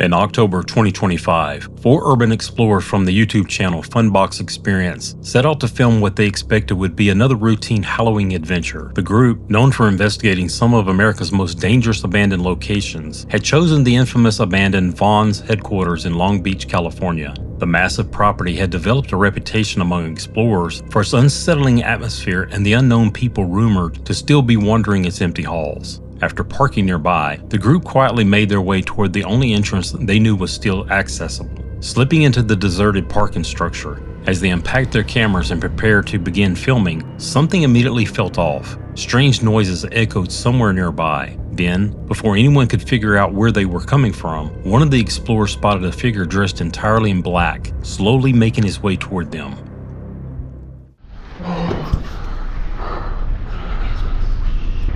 In October 2025, 4 urban explorers from the YouTube channel Funbox Experience set out to film what they expected would be another routine Halloween adventure. The group, known for investigating some of America's most dangerous abandoned locations, had chosen the infamous abandoned Vaughn's headquarters in Long Beach, California. The massive property had developed a reputation among explorers for its unsettling atmosphere and the unknown people rumored to still be wandering its empty halls. After parking nearby, the group quietly made their way toward the only entrance they knew was still accessible. Slipping into the deserted parking structure, as they unpacked their cameras and prepared to begin filming, something immediately felt off. Strange noises echoed somewhere nearby. Then, before anyone could figure out where they were coming from, one of the explorers spotted a figure dressed entirely in black, slowly making his way toward them.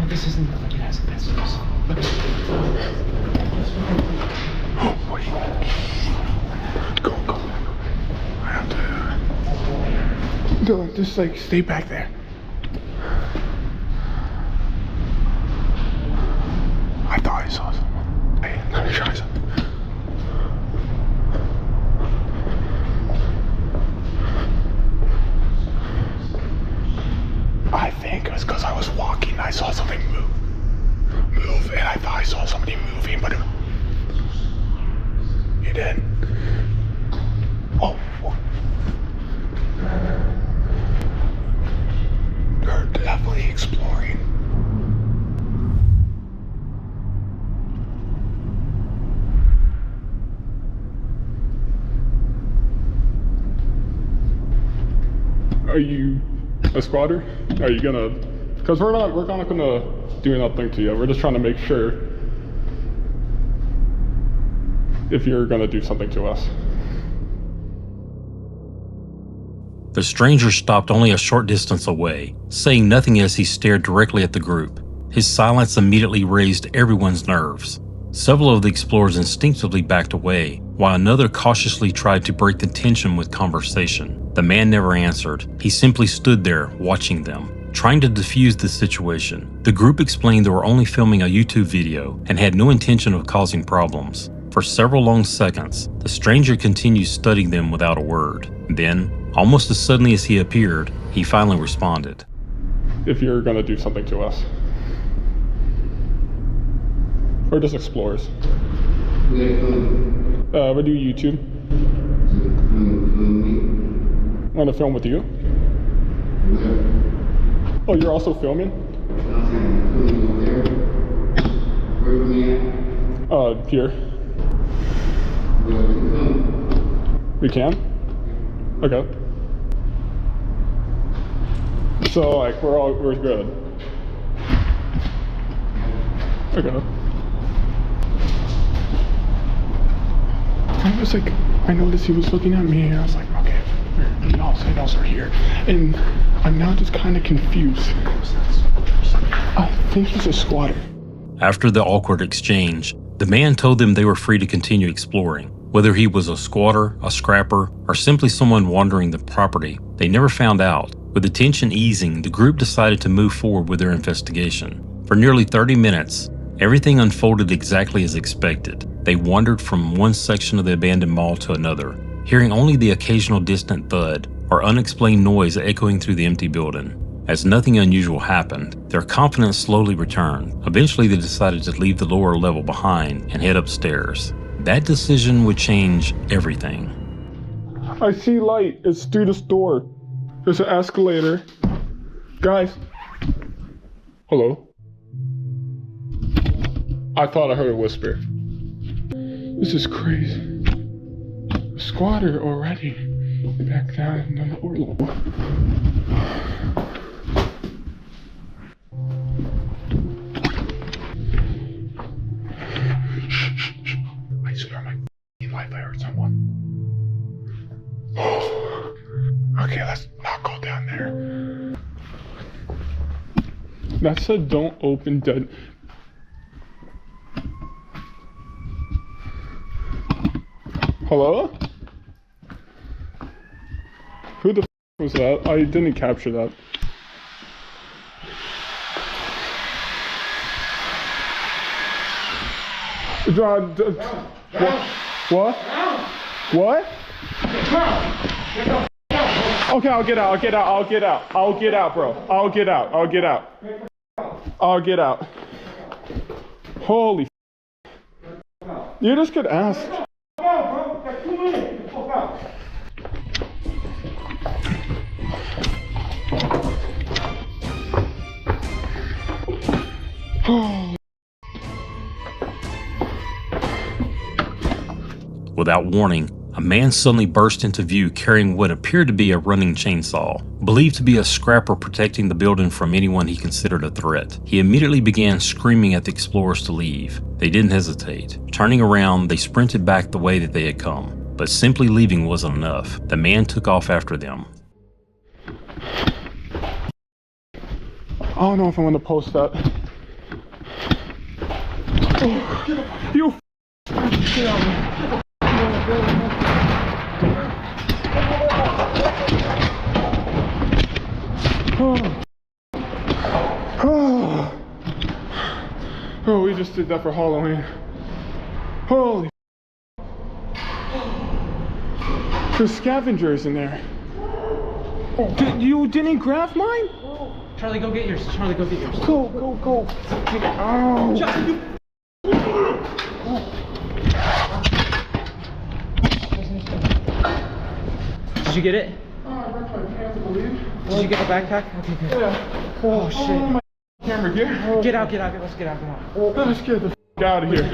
This isn't like it has this. Oh, wait. Go. I have to. Dylan, just like stay back there. I thought I saw someone. Hey, let me try something. I think it was because I was walking. I saw something move, and I thought I saw somebody moving, but it didn't. Oh, they're definitely exploring. Are you a squatter? Are you gonna? Because we're not gonna do nothing to you. We're just trying to make sure if you're gonna do something to us. The stranger stopped only a short distance away, saying nothing as he stared directly at the group. His silence immediately raised everyone's nerves. Several of the explorers instinctively backed away, while another cautiously tried to break the tension with conversation. The man never answered. He simply stood there, watching them, trying to defuse the situation. The group explained they were only filming a YouTube video and had no intention of causing problems. For several long seconds, the stranger continued studying them without a word. Then, almost as suddenly as he appeared, he finally responded. If you're gonna do something to us. Or just explorers. We do YouTube. Want to film with you? Oh, you're also filming? Here. We can? Okay. So, like, we're good. Okay. I was like, I noticed he was looking at me, and I was like, okay, we also are here. And I'm now just kind of confused. I think he's a squatter. After the awkward exchange, the man told them they were free to continue exploring. Whether he was a squatter, a scrapper, or simply someone wandering the property, they never found out. With the tension easing, the group decided to move forward with their investigation. For nearly 30 minutes, everything unfolded exactly as expected. They wandered from one section of the abandoned mall to another, hearing only the occasional distant thud or unexplained noise echoing through the empty building. As nothing unusual happened, their confidence slowly returned. Eventually, they decided to leave the lower level behind and head upstairs. That decision would change everything. I see light. It's through this door. There's an escalator. Guys. Hello? I thought I heard a whisper. This is crazy. A squatter already. Back down in the lower level. I swear on my life I heard someone. Okay, let's not go down there. That said, don't open dead. Hello? Who the f was that? I didn't capture that. What? What? Okay, I'll get out, bro. I'll get out. Holy f. You just could ask. Come on, bro. Got 2 minutes. Get the fuck out. Without warning, a man suddenly burst into view carrying what appeared to be a running chainsaw, believed to be a scrapper protecting the building from anyone he considered a threat. He immediately began screaming at the explorers to leave. They didn't hesitate. Turning around, they sprinted back the way that they had come. But simply leaving wasn't enough. The man took off after them. I don't know if I want to post that. Oh, you get out of here. Oh, we just did that for Halloween. Holy. There's scavengers in there. You didn't grab mine? Charlie, go get yours. Charlie, go get yours. Go. Ow. Charlie, Did you get it? Oh, I wrecked my pants, I believe. Did you get the backpack? Okay, good. Yeah. Oh, shit. Oh, my camera gear. Get out. Let's get out. Come on. Let's get the f out of here.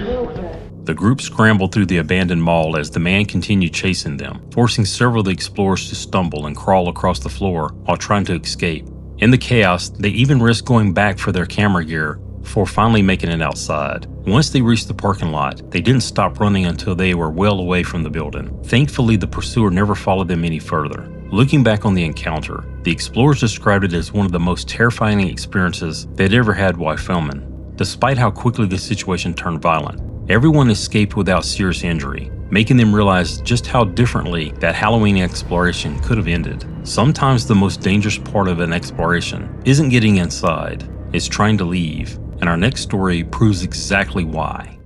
The group scrambled through the abandoned mall as the man continued chasing them, forcing several of the explorers to stumble and crawl across the floor while trying to escape. In the chaos, they even risked going back for their camera gear before finally making it outside. Once they reached the parking lot, they didn't stop running until they were well away from the building. Thankfully, the pursuer never followed them any further. Looking back on the encounter, the explorers described it as one of the most terrifying experiences they'd ever had while filming. Despite how quickly the situation turned violent, everyone escaped without serious injury, making them realize just how differently that Halloween exploration could have ended. Sometimes the most dangerous part of an exploration isn't getting inside, it's trying to leave, and our next story proves exactly why.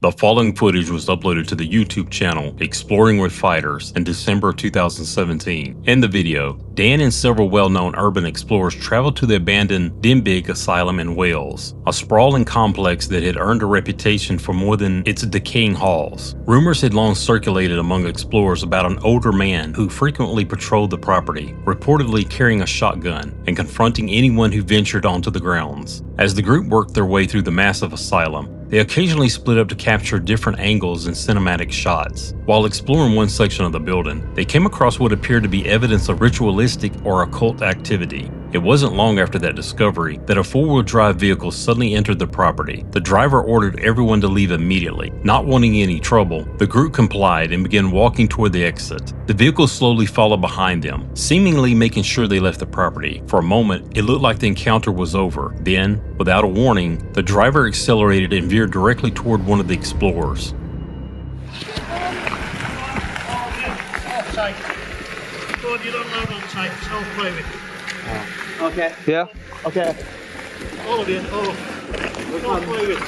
The following footage was uploaded to the YouTube channel Exploring with Fighters in December 2017. In the video, Dan and several well-known urban explorers traveled to the abandoned Dinbig Asylum in Wales, a sprawling complex that had earned a reputation for more than its decaying halls. Rumors had long circulated among explorers about an older man who frequently patrolled the property, reportedly carrying a shotgun and confronting anyone who ventured onto the grounds. As the group worked their way through the massive asylum, they occasionally split up to capture different angles and cinematic shots. While exploring one section of the building, they came across what appeared to be evidence of ritualistic or occult activity. It wasn't long after that discovery that a four-wheel drive vehicle suddenly entered the property. The driver ordered everyone to leave immediately. Not wanting any trouble, the group complied and began walking toward the exit. The vehicle slowly followed behind them, seemingly making sure they left the property. For a moment, it looked like the encounter was over. Then, without a warning, the driver accelerated and veered directly toward one of the explorers. Okay. Yeah? Okay. All of you, all of you. Don't play with.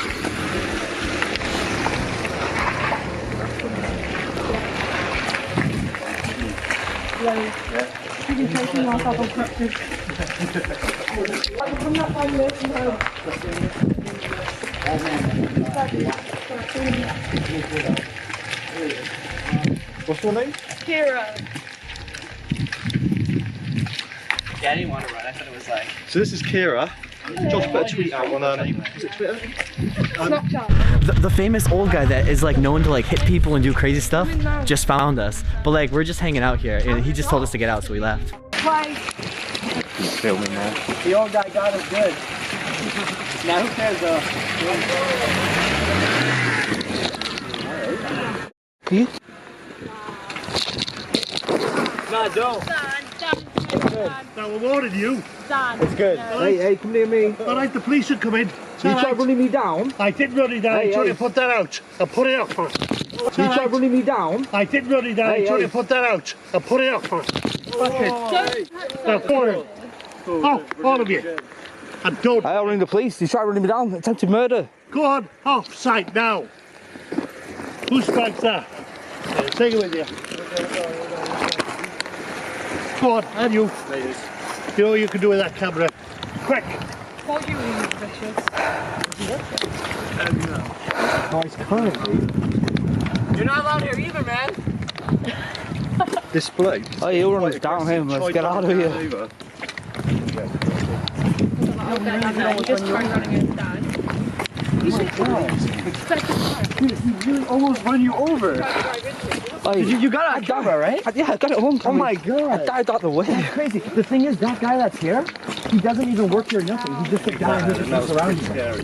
What's your name? Kira. Yeah, I didn't want to run. I thought it was like... So this is Kira. Josh put a tweet out on is it Twitter? Snapchat. The famous old guy that is like known to like hit people and do crazy stuff just found us. But like we're just hanging out here and he just told us to get out, so we left. Why? He's filming now. The old guy got us good. Now who cares though? No, don't. Now I'm warning you. It's good. Hey, come near me. Alright, the police are coming. You tried running me down? I didn't run you down. I tried to put that out. I put it up for it. You tried running me down? I didn't run you down. I tried to put that out. I put it up for it. Okay. Now, for it. Off, all of you. And don't. I'll ring the police. He's trying to run me down. Attempted murder. Go on, off site now. Whose bag's that? Take it with you. Go on, and you. You know what you can do with that camera. Quick. What you mean, Richard? Oh, he's currently. You're not allowed here either, man. Display. Oh, he'll run us down him. Let's get out of here. You just tried running inside. He really almost run you over. You got a camera, right? Yeah, I got it home. Oh my god. I dived out the way. That's crazy. The thing is, that guy that's here, he doesn't even work here or nothing. He's just a guy who just around here.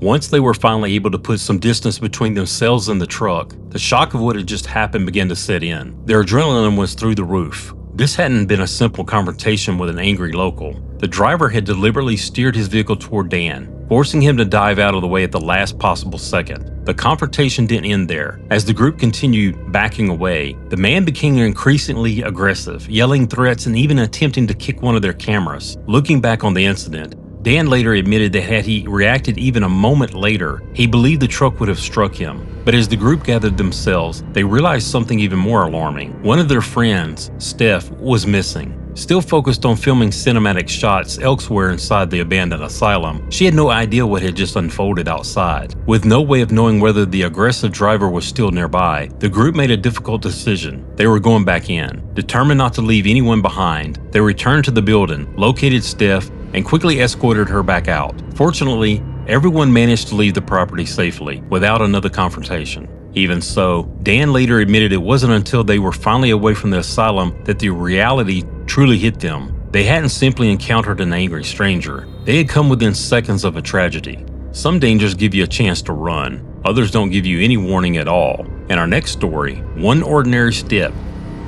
Once they were finally able to put some distance between themselves and the truck, the shock of what had just happened began to set in. Their adrenaline was through the roof. This hadn't been a simple confrontation with an angry local. The driver had deliberately steered his vehicle toward Dan, forcing him to dive out of the way at the last possible second. The confrontation didn't end there. As the group continued backing away, the man became increasingly aggressive, yelling threats and even attempting to kick one of their cameras. Looking back on the incident, Dan later admitted that had he reacted even a moment later, he believed the truck would have struck him. But as the group gathered themselves, they realized something even more alarming. One of their friends, Steph, was missing. Still focused on filming cinematic shots elsewhere inside the abandoned asylum, she had no idea what had just unfolded outside. With no way of knowing whether the aggressive driver was still nearby, the group made a difficult decision. They were going back in. Determined not to leave anyone behind, they returned to the building, located Steph, and quickly escorted her back out. Fortunately, everyone managed to leave the property safely without another confrontation. Even so, Dan later admitted it wasn't until they were finally away from the asylum that the reality truly hit them. They hadn't simply encountered an angry stranger. They had come within seconds of a tragedy. Some dangers give you a chance to run. Others don't give you any warning at all. In our next story, one ordinary step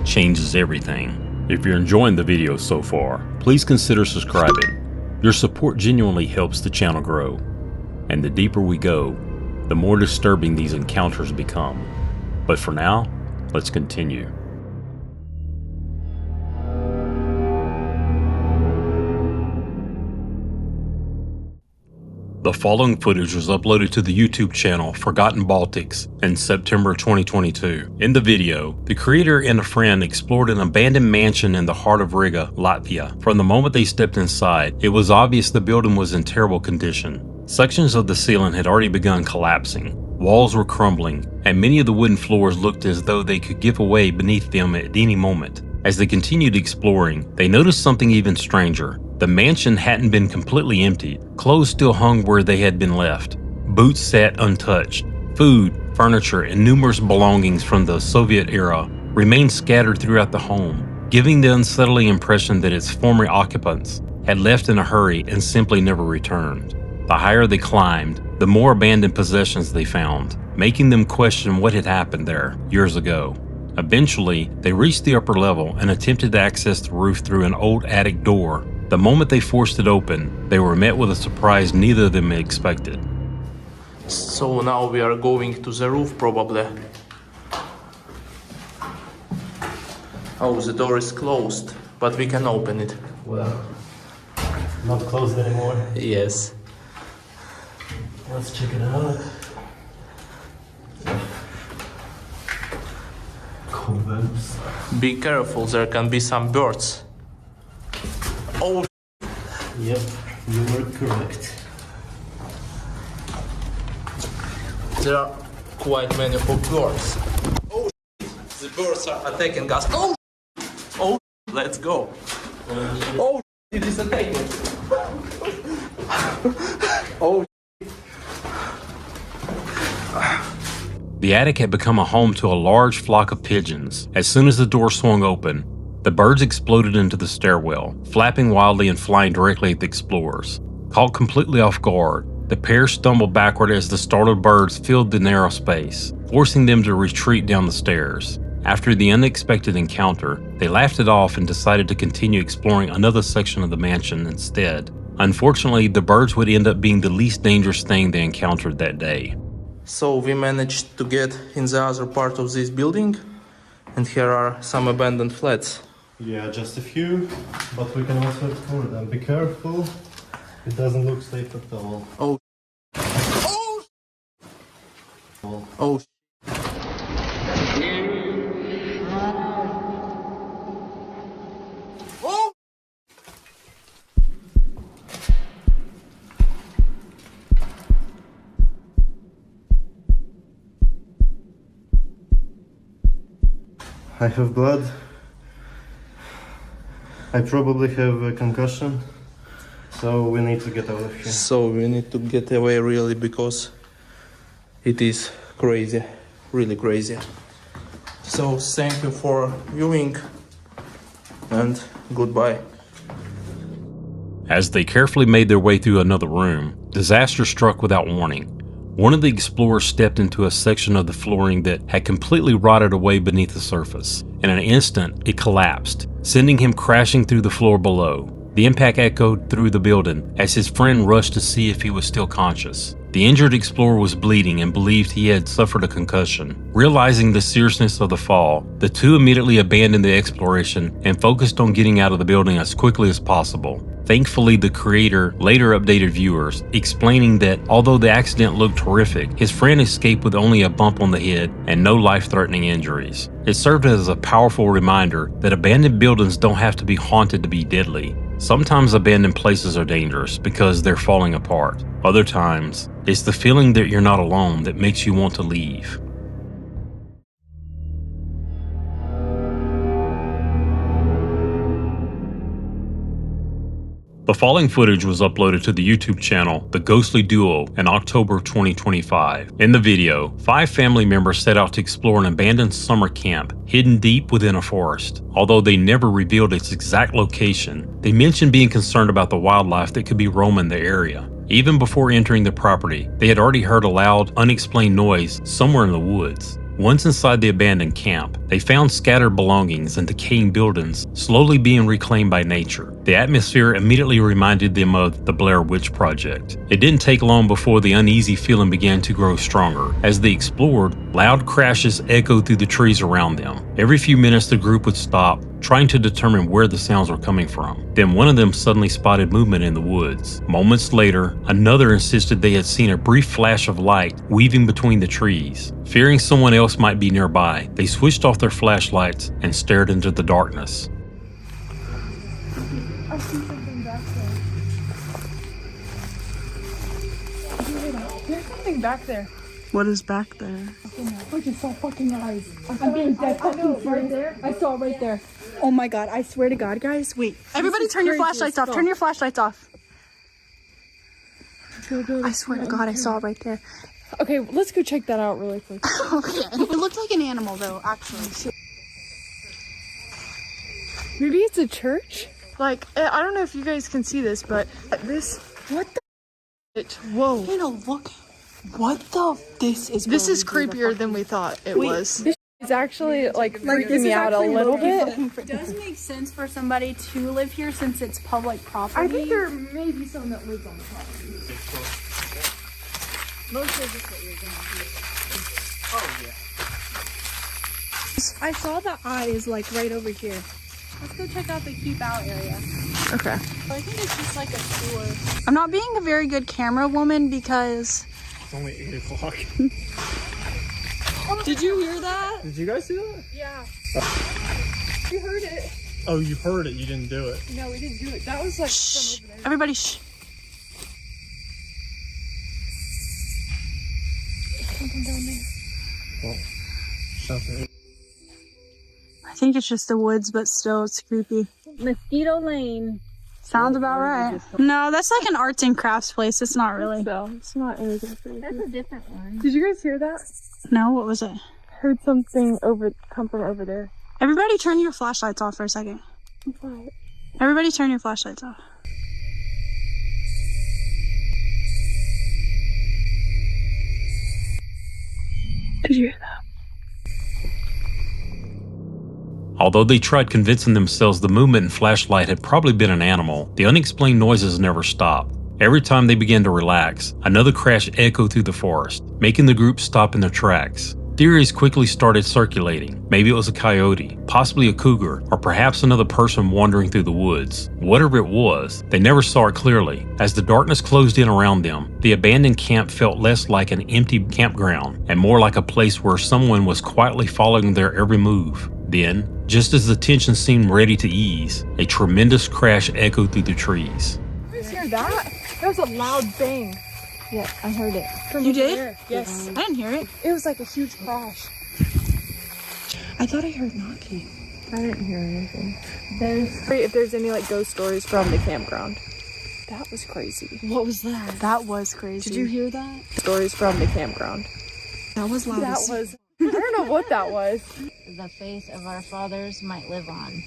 changes everything. If you're enjoying the video so far, please consider subscribing. Your support genuinely helps the channel grow. And the deeper we go, the more disturbing these encounters become. But for now, let's continue. The following footage was uploaded to the YouTube channel Forgotten Baltics in September 2022. In the video, the creator and a friend explored an abandoned mansion in the heart of Riga, Latvia. From the moment they stepped inside, it was obvious the building was in terrible condition. Sections of the ceiling had already begun collapsing. Walls were crumbling, and many of the wooden floors looked as though they could give away beneath them at any moment. As they continued exploring, they noticed something even stranger. The mansion hadn't been completely emptied. Clothes still hung where they had been left. Boots sat untouched. Food, furniture, and numerous belongings from the Soviet era remained scattered throughout the home, giving the unsettling impression that its former occupants had left in a hurry and simply never returned. The higher they climbed, the more abandoned possessions they found, making them question what had happened there years ago. Eventually, they reached the upper level and attempted to access the roof through an old attic door. The moment they forced it open, they were met with a surprise neither of them expected. So now we are going to the roof probably. Oh, the door is closed, but we can open it. Well, not closed anymore. Yes. Let's check it out. Cobwebs. Be careful, there can be some birds. Oh, Yep, you were correct. there are quite many birds. Oh, the birds are attacking us. Oh, let's go. Oh, it is attacking. Oh. The attic had become a home to a large flock of pigeons. As soon as the door swung open, the birds exploded into the stairwell, flapping wildly and flying directly at the explorers. Caught completely off guard, the pair stumbled backward as the startled birds filled the narrow space, forcing them to retreat down the stairs. After the unexpected encounter, they laughed it off and decided to continue exploring another section of the mansion instead. Unfortunately, the birds would end up being the least dangerous thing they encountered that day. So we managed to get in the other part of this building, and here are some abandoned flats. Yeah, just a few, but we can also explore them. Be careful, it doesn't look safe at all. Oh. Oh. Oh. Oh. I have blood. I probably have a concussion, so we need to get out of here. So we need to get away really because it is crazy, really crazy. So thank you for viewing and goodbye. As they carefully made their way through another room, disaster struck without warning. One of the explorers stepped into a section of the flooring that had completely rotted away beneath the surface. In an instant, it collapsed, sending him crashing through the floor below. The impact echoed through the building as his friend rushed to see if he was still conscious. The injured explorer was bleeding and believed he had suffered a concussion. Realizing the seriousness of the fall, the two immediately abandoned the exploration and focused on getting out of the building as quickly as possible. Thankfully, the creator later updated viewers, explaining that although the accident looked horrific, his friend escaped with only a bump on the head and no life-threatening injuries. It served as a powerful reminder that abandoned buildings don't have to be haunted to be deadly. Sometimes abandoned places are dangerous because they're falling apart. Other times, it's the feeling that you're not alone that makes you want to leave. The following footage was uploaded to the YouTube channel The Ghostly Duo in October 2025. In the video, 5 family members set out to explore an abandoned summer camp hidden deep within a forest. Although they never revealed its exact location, they mentioned being concerned about the wildlife that could be roaming the area. Even before entering the property, they had already heard a loud, unexplained noise somewhere in the woods. Once inside the abandoned camp, they found scattered belongings and decaying buildings slowly being reclaimed by nature. The atmosphere immediately reminded them of the Blair Witch Project. It didn't take long before the uneasy feeling began to grow stronger. As they explored, loud crashes echoed through the trees around them. Every few minutes the group would stop, trying to determine where the sounds were coming from. Then one of them suddenly spotted movement in the woods. Moments later, another insisted they had seen a brief flash of light weaving between the trees. Fearing someone else might be nearby, they switched off their flashlights and stared into the darkness. I see something back there. There's something back there. What is back there? I just saw fucking eyes. I'm being dead fucking serious. There. I saw it right there. Oh my god, I swear to god, guys. Wait. Everybody turn your flashlights off. Turn your flashlights off. I swear to god, I saw it right there. Okay, let's go check that out really quick. Okay. It looked like an animal though, actually. Maybe it's a church? Like, I don't know if you guys can see this, but this... What the... Whoa. Hannah, look. What the... This is creepier than we thought it was. This is actually, like freaking me out a little bit. It does make sense for somebody to live here since it's public property. I think there may be someone that lives on the property. Mostly just what you're gonna do. I saw the eyes like right over here. Let's go check out the keep out area. Okay. I think it's just like a tour. I'm not being a very good camera woman because It's only 8 o'clock. Did you hear that? Did you guys see that? Yeah. You heard it. Oh, you heard it. You didn't do it. No, we didn't do it. That was like Shh. from over there. Everybody shh. Something down there. Well, something. I think it's just the woods, but still it's creepy. Mosquito Lane. Sounds about right. No, that's like an arts and crafts place. It's not really. So, it's not anything crazy. That's a different one. Did you guys hear that? No, what was it? Heard something come from over there. Everybody turn your flashlights off for a second. What? Everybody turn your flashlights off. Did you hear that? Although they tried convincing themselves the movement and flashlight had probably been an animal, the unexplained noises never stopped. Every time they began to relax, another crash echoed through the forest, making the group stop in their tracks. Theories quickly started circulating. Maybe it was a coyote, possibly a cougar, or perhaps another person wandering through the woods. Whatever it was, they never saw it clearly. As the darkness closed in around them, the abandoned camp felt less like an empty campground and more like a place where someone was quietly following their every move. Then, just as the tension seemed ready to ease, a tremendous crash echoed through the trees. You guys hear that? That was a loud bang. Yeah, I heard it. You did? There. Yes. I didn't hear it. It was like a huge crash. I thought I heard knocking. I didn't hear anything. If there's any like ghost stories from the campground. That was crazy. What was that? That was crazy. Did you hear that? Stories from the campground. That was loud. That was. I don't know what that was. The faith of our fathers might live on.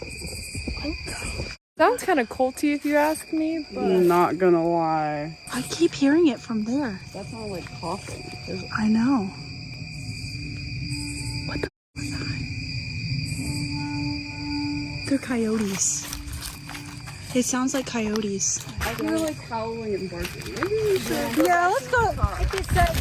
Sounds kind of culty if you ask me, but Not gonna lie. I keep hearing it from there. That sounds like coughing. I know. What the was that? They're coyotes. It sounds like coyotes. I feel like howling and barking. Maybe we should. Yeah, let's go. Like you said,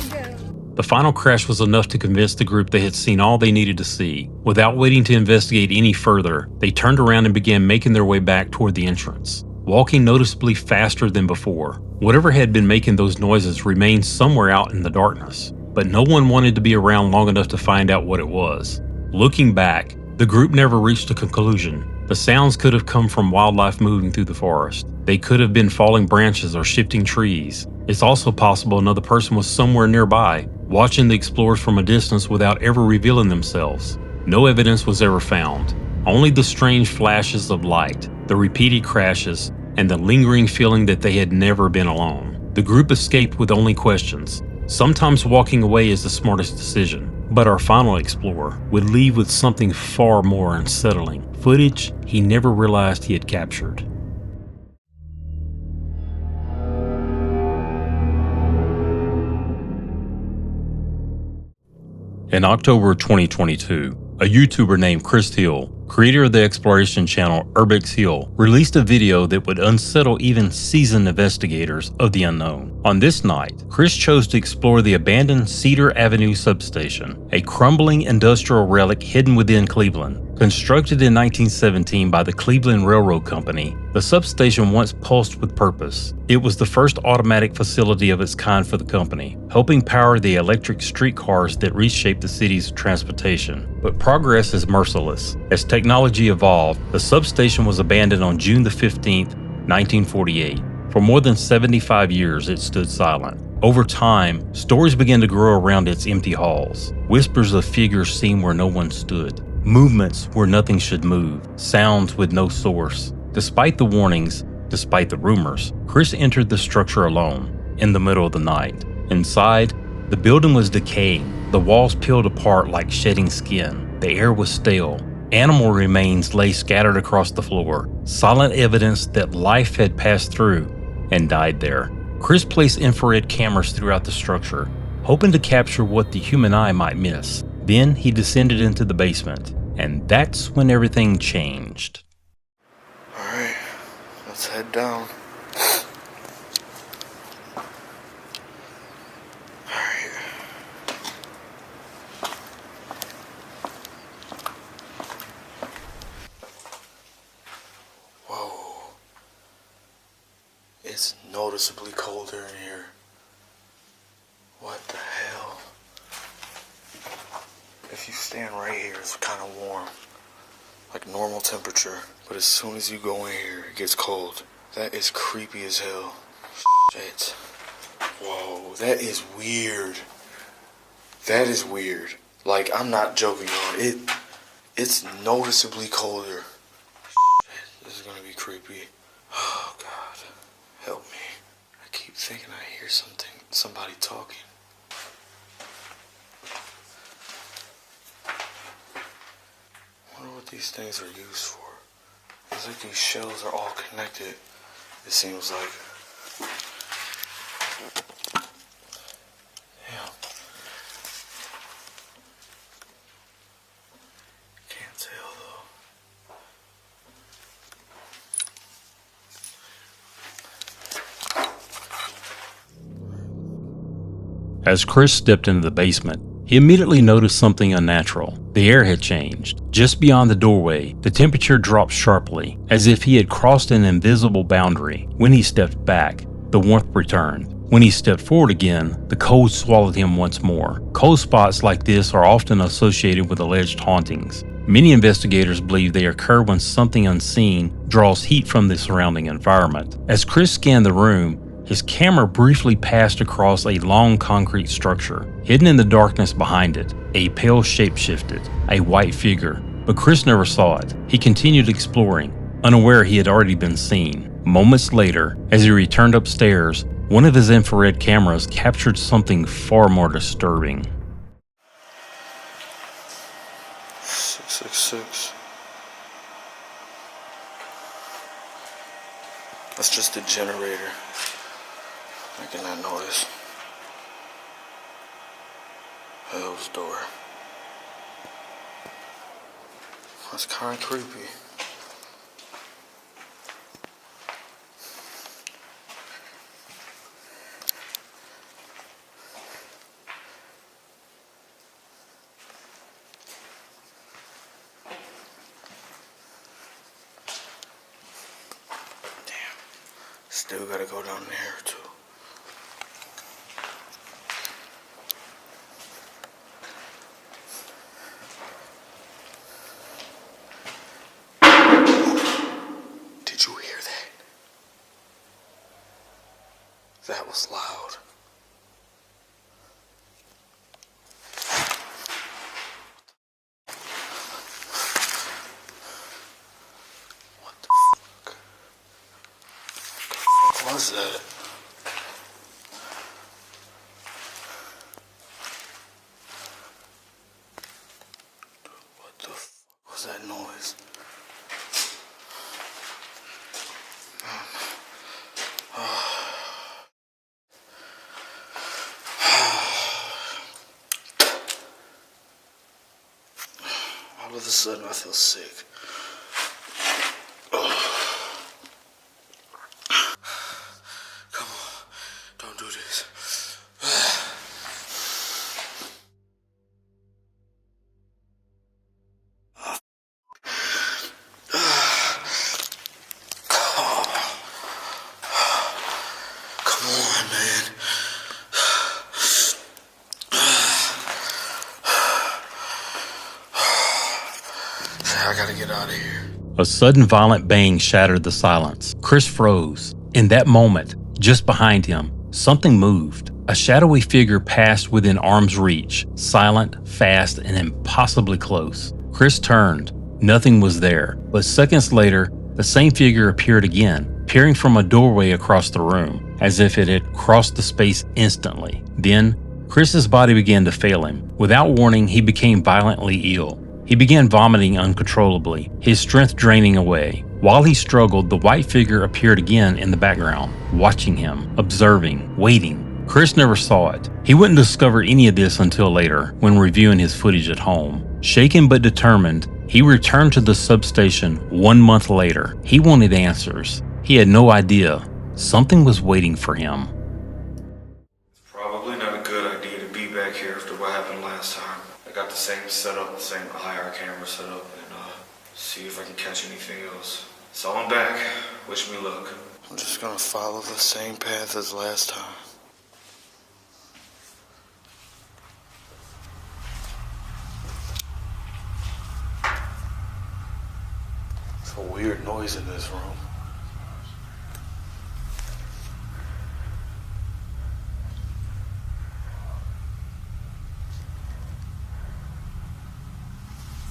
The final crash was enough to convince the group they had seen all they needed to see. Without waiting to investigate any further, they turned around and began making their way back toward the entrance, walking noticeably faster than before. Whatever had been making those noises remained somewhere out in the darkness, but no one wanted to be around long enough to find out what it was. Looking back, the group never reached a conclusion. The sounds could have come from wildlife moving through the forest. They could have been falling branches or shifting trees. It's also possible another person was somewhere nearby, watching the explorers from a distance without ever revealing themselves. No evidence was ever found. Only the strange flashes of light, the repeated crashes, and the lingering feeling that they had never been alone. The group escaped with only questions. Sometimes walking away is the smartest decision, but our final explorer would leave with something far more unsettling. Footage he never realized he had captured. In October 2022, a YouTuber named Chris Hill, creator of the exploration channel Urbex Hill, released a video that would unsettle even seasoned investigators of the unknown. On this night, Chris chose to explore the abandoned Cedar Avenue substation, a crumbling industrial relic hidden within Cleveland. Constructed in 1917 by the Cleveland Railroad Company, the substation once pulsed with purpose. It was the first automatic facility of its kind for the company, helping power the electric streetcars that reshaped the city's transportation. But progress is merciless. As technology evolved, the substation was abandoned on June the 15th, 1948. For more than 75 years, it stood silent. Over time, stories began to grow around its empty halls. Whispers of figures seen where no one stood. Movements where nothing should move. Sounds with no source. Despite the warnings, despite the rumors, Chris entered the structure alone, in the middle of the night. Inside, the building was decaying. The walls peeled apart like shedding skin. The air was stale. Animal remains lay scattered across the floor, silent evidence that life had passed through and died there. Chris placed infrared cameras throughout the structure, hoping to capture what the human eye might miss. Then he descended into the basement, and that's when everything changed. Alright, let's head down. Alright. Whoa. It's noticeably colder in here. What the hell? If you stand right here, it's kind of warm, like normal temperature. But as soon as you go in here, it gets cold. That is creepy as hell. Shit. Whoa, that is weird. That is weird. Like, I'm not joking on it. It's noticeably colder. Shit, this is gonna be creepy. Oh God, help me. I keep thinking I hear somebody talking. I wonder what these things are used for. It's like these shells are all connected, it seems like. Yeah. Can't tell though. As Chris stepped into the basement, He immediately noticed something unnatural. The air had changed. Just beyond the doorway, the temperature dropped sharply, as if he had crossed an invisible boundary. When he stepped back, the warmth returned. When he stepped forward again, the cold swallowed him once more. Cold spots like this are often associated with alleged hauntings. Many investigators believe they occur when something unseen draws heat from the surrounding environment. As Chris scanned the room, his camera briefly passed across a long concrete structure. Hidden in the darkness behind it, a pale shape shifted, a white figure, but Chris never saw it. He continued exploring, unaware he had already been seen. Moments later, as he returned upstairs, one of his infrared cameras captured something far more disturbing. 666. That's just a generator making that noise. Hell's door. That's kind of creepy. Still gotta go down there too. Did you hear that? That was loud. What was that? What the fuck was that noise? All of a sudden I feel sick. I gotta get out of here. A sudden violent bang shattered the silence. Chris froze. In that moment, just behind him, something moved. A shadowy figure passed within arm's reach, silent, fast, and impossibly close. Chris turned. Nothing was there, but seconds later, the same figure appeared again, peering from a doorway across the room, as if it had crossed the space instantly. Then, Chris's body began to fail him. Without warning, he became violently ill. He began vomiting uncontrollably, his strength draining away. While he struggled, the white figure appeared again in the background, watching him, observing, waiting. Chris never saw it. He wouldn't discover any of this until later, when reviewing his footage at home. Shaken but determined, he returned to the substation 1 month later. He wanted answers. He had no idea. Something was waiting for him. Probably not a good idea to be back here after what happened last time. I got the same setup, the same IR camera setup, and see if I can catch anything else. So I'm back. Wish me luck. I'm just gonna follow the same path as last time. It's a weird noise in this room.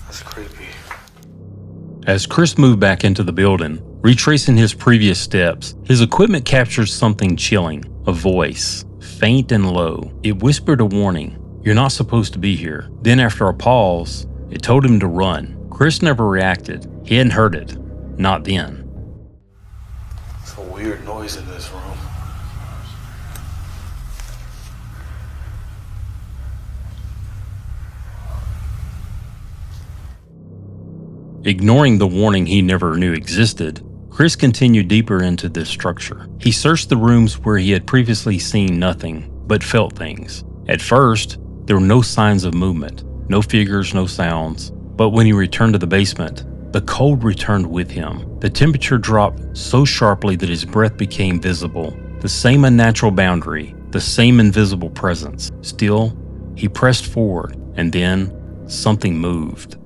That's creepy. As Chris moved back into the building, retracing his previous steps, his equipment captured something chilling. A voice, faint and low. It whispered a warning. You're not supposed to be here. Then after a pause, it told him to run. Chris never reacted. He hadn't heard it. Not then. It's a weird noise in this room. Ignoring the warning he never knew existed, Chris continued deeper into this structure. He searched the rooms where he had previously seen nothing, but felt things. At first, There were no signs of movement, no figures, no sounds. But when he returned to the basement, the cold returned with him. The temperature dropped so sharply that his breath became visible. The same unnatural boundary, the same invisible presence. Still, he pressed forward, and then something moved.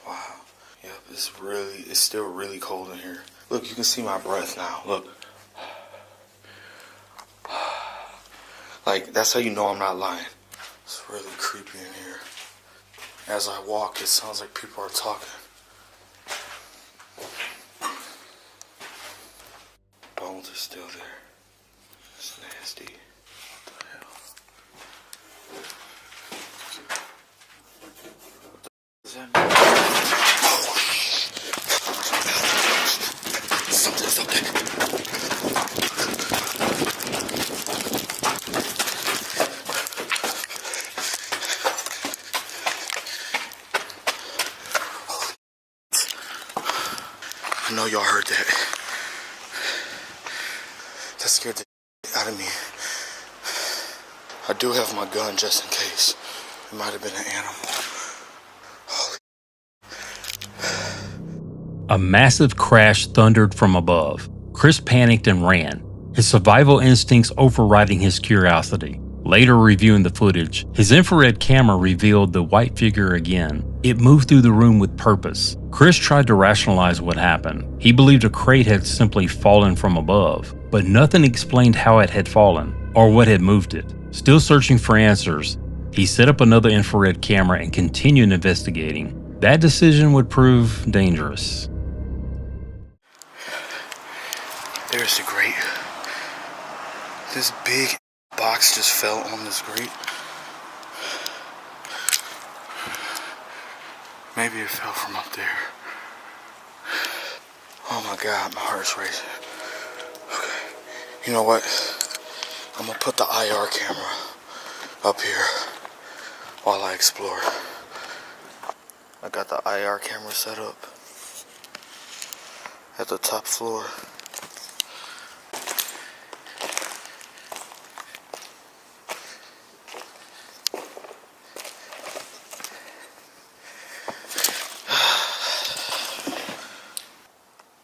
Wow. Yep, it's still really cold in here. Look, you can see my breath now. Look. Like, that's how you know I'm not lying. It's really creepy in here. As I walk, it sounds like people are talking. Bones are still there. It's nasty. What the hell? What does that mean? Oh, something's up there. I know y'all heard that. That scared the out of me. I do have my gun just in case. It might have been an animal. A massive crash thundered from above. Chris panicked and ran, his survival instincts overriding his curiosity. Later reviewing the footage, his infrared camera revealed the white figure again. It moved through the room with purpose. Chris tried to rationalize what happened. He believed a crate had simply fallen from above, but nothing explained how it had fallen or what had moved it. Still searching for answers, he set up another infrared camera and continued investigating. That decision would prove dangerous. There's the grate. This big box just fell on this grate. Maybe it fell from up there. Oh my God, my heart's racing. Okay, you know what? I'm gonna put the IR camera up here while I explore. I got the IR camera set up at the top floor.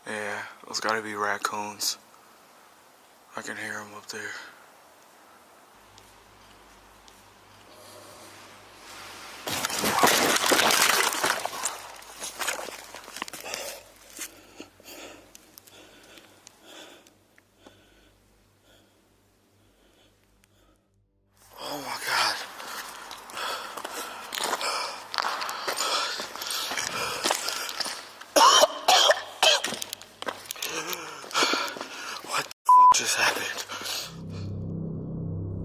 Yeah, those gotta be raccoons. I can hear them up there. Oh my God. What the fuck just happened?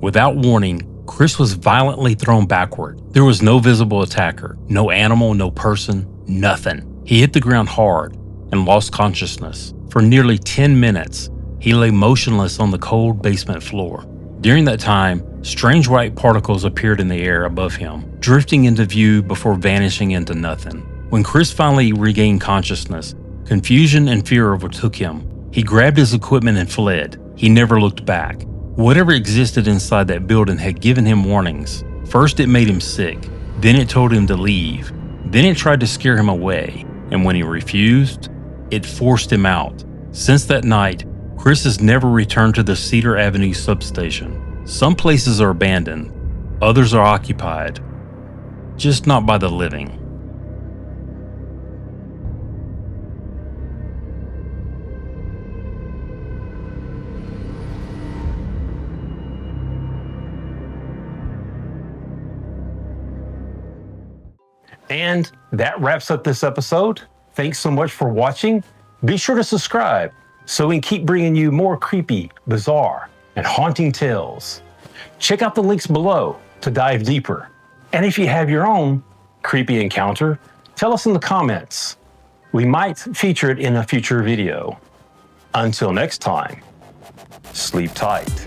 Without warning, Chris was violently thrown backward. There was no visible attacker, no animal, no person, nothing. He hit the ground hard and lost consciousness. For nearly 10 minutes, he lay motionless on the cold basement floor. During that time, strange white particles appeared in the air above him, drifting into view before vanishing into nothing. When Chris finally regained consciousness, confusion and fear overtook him. He grabbed his equipment and fled. He never looked back. Whatever existed inside that building had given him warnings. First it made him sick, then it told him to leave, then it tried to scare him away, and when he refused, it forced him out. Since that night, Chris has never returned to the Cedar Avenue substation. Some places are abandoned, others are occupied, just not by the living. And that wraps up this episode. Thanks so much for watching. Be sure to subscribe so we can keep bringing you more creepy, bizarre, and haunting tales. Check out the links below to dive deeper. And if you have your own creepy encounter, tell us in the comments. We might feature it in a future video. Until next time, sleep tight.